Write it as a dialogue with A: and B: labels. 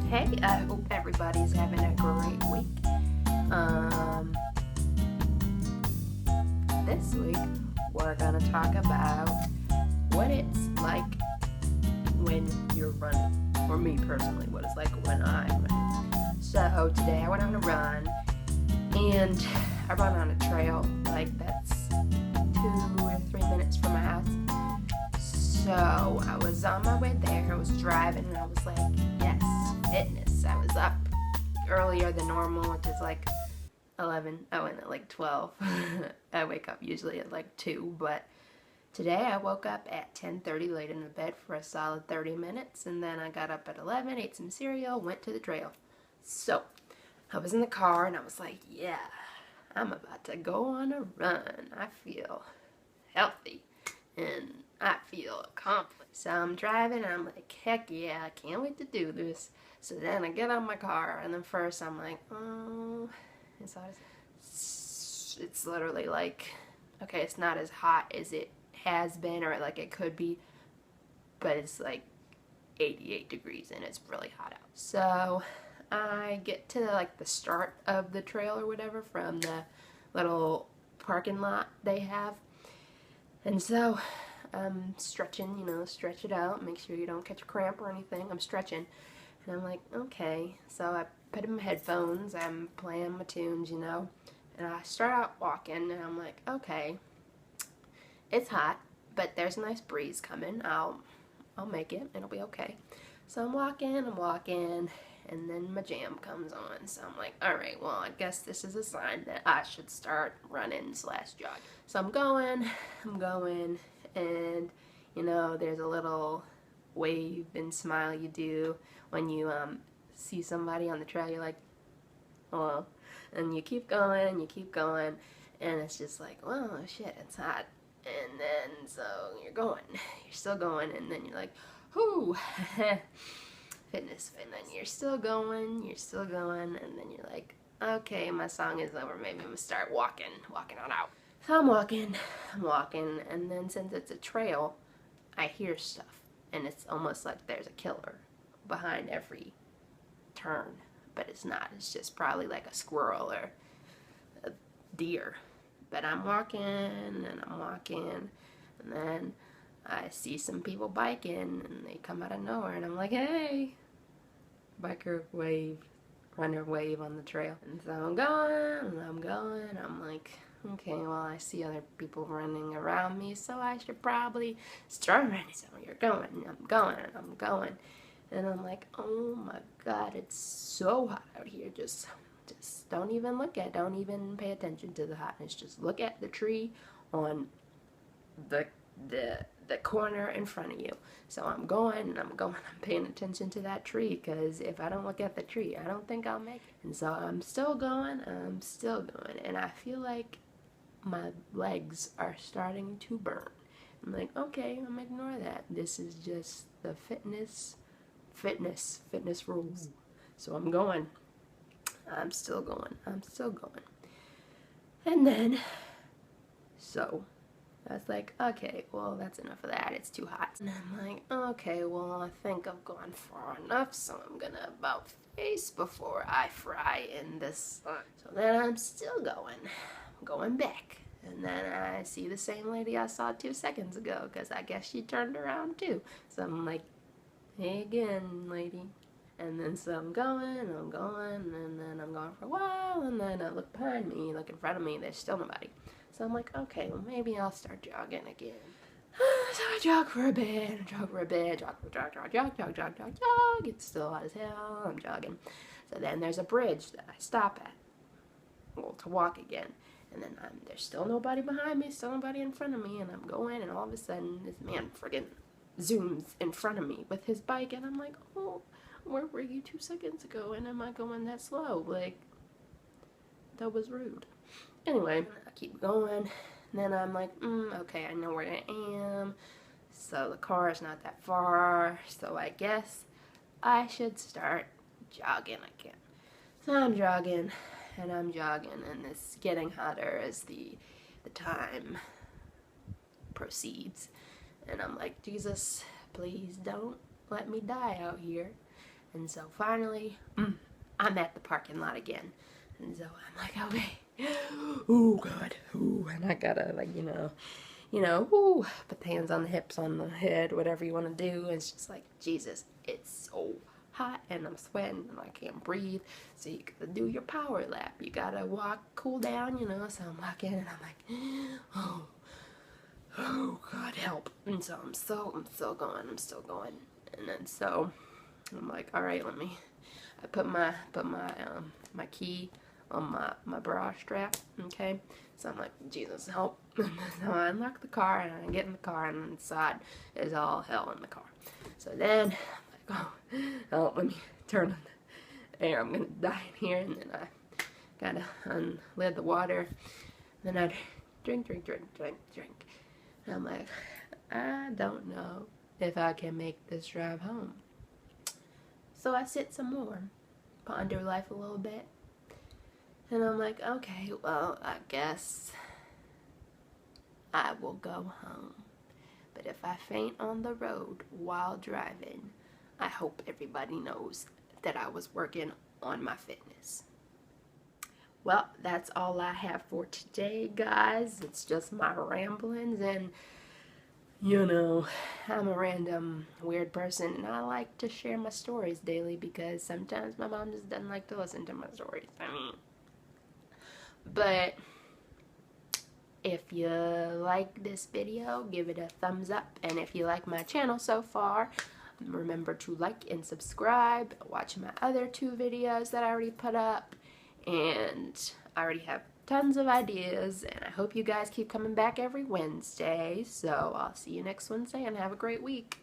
A: Hey, I hope everybody's having a great week. Um, this week we're gonna talk about what it's like when you're running, or me personally, what it's like when I'm running. So today I went on a run, and I run on a trail like that's 2 or 3 minutes from my house. So I was on my way there. I was driving, and I was like, yes, fitness. I was up earlier than normal, which is like 11. I went at like 12. I wake up usually at like 2, but today I woke up at 10:30, laid in the bed for a solid 30 minutes, and then I got up at 11, ate some cereal, went to the trail. So I was in the car, and I was like, yeah, I'm about to go on a run. I feel healthy, and I feel accomplished. So I'm driving, and I'm like, heck yeah, I can't wait to do this. So then I get out my car, and then first I'm like, oh, it's literally like, okay, it's not as hot as it has been, or like it could be, but it's like 88 degrees, and it's really hot out. So I get to like the start of the trail or whatever from the little parking lot they have. And so I'm stretching, stretch it out, make sure you don't catch a cramp or anything. I'm stretching. And I'm like, okay. So I put in my headphones, I'm playing my tunes, and I start out walking, and I'm like, okay, it's hot, but there's a nice breeze coming. I'll make it. It'll be okay. So I'm walking, and then my jam comes on. So I'm like, all right, well, I guess this is a sign that I should start running / jogging. So I'm going, and there's a little wave and smile you do when you see somebody on the trail. You're like, hello, and you keep going, and it's just like, well, shit, it's hot. And then so you're still going, and then you're like, whoo, fitness, and then you're still going, and then you're like, okay, my song is over, maybe I'm gonna start walking on out. So I'm walking, and then since it's a trail, I hear stuff, and it's almost like there's a killer behind every turn, but it's not. It's just probably like a squirrel or a deer. But I'm walking, and then I see some people biking, and they come out of nowhere, and I'm like, hey, biker wave, runner wave on the trail. And so I'm going, I'm like, okay, well, I see other people running around me, so I should probably start running. So you're going, I'm going, and I'm like, oh my god, it's so hot out here. Just don't even pay attention to the hotness. Just look at the tree on the corner in front of you. So I'm going, I'm paying attention to that tree, because if I don't look at the tree, I don't think I'll make it. And so I'm still going, and I feel like my legs are starting to burn. I'm like, okay, I'm gonna ignore that. This is just the fitness rules. So I'm going. I'm still going. And then, so I was like, okay, well, that's enough of that. It's too hot. And I'm like, okay, well, I think I've gone far enough, so I'm gonna about face before I fry in this sun. So then I'm still going back. And then I see the same lady I saw 2 seconds ago, because I guess she turned around too. So I'm like, hey again, lady. And then so I'm going, and then I'm going for a while, and then I look behind me, look in front of me, there's still nobody. So I'm like, okay, well, maybe I'll start jogging again. So I jog for a bit, jog. It's still hot as hell, I'm jogging. So then there's a bridge that I stop at, well, to walk again. And then there's still nobody behind me, still nobody in front of me, and I'm going, and all of a sudden, this man friggin' zooms in front of me with his bike, and I'm like, oh, where were you 2 seconds ago, and am I going that slow? Like, that was rude. Anyway, I keep going, and then I'm like, okay, I know where I am, so the car is not that far, so I guess I should start jogging again. So I'm jogging, and it's getting hotter as the time proceeds, and I'm like, Jesus, please don't let me die out here. And so finally, I'm at the parking lot again. And so I'm like, okay, oh God, ooh, and I gotta like, ooh, put the hands on the hips, on the head, whatever you want to do. And it's just like, Jesus, it's so hot and I'm sweating and I can't breathe. So you gotta do your power lap. You gotta walk, cool down, So I'm walking and I'm like, oh God, help. And so I'm still going. And then so I'm like, all right, I put my my key on my bra strap, okay? So I'm like, Jesus, help. So I unlock the car and I get in the car and inside is all hell in the car. So then I'm like, oh, let me turn on the air. I'm gonna die in here. And then I gotta unlid the water. Then I drink. And I'm like, I don't know if I can make this drive home. So I sit some more, ponder life a little bit, and I'm like, okay, well, I guess I will go home. But if I faint on the road while driving, I hope everybody knows that I was working on my fitness. Well, that's all I have for today, guys. It's just my ramblings, and I'm a random weird person and I like to share my stories daily because sometimes my mom just doesn't like to listen to my stories. But if you like this video, give it a thumbs up. And if you like my channel so far, remember to like and subscribe. Watch my other 2 videos that I already put up. And I already have tons of ideas, and I hope you guys keep coming back every Wednesday. So I'll see you next Wednesday and have a great week.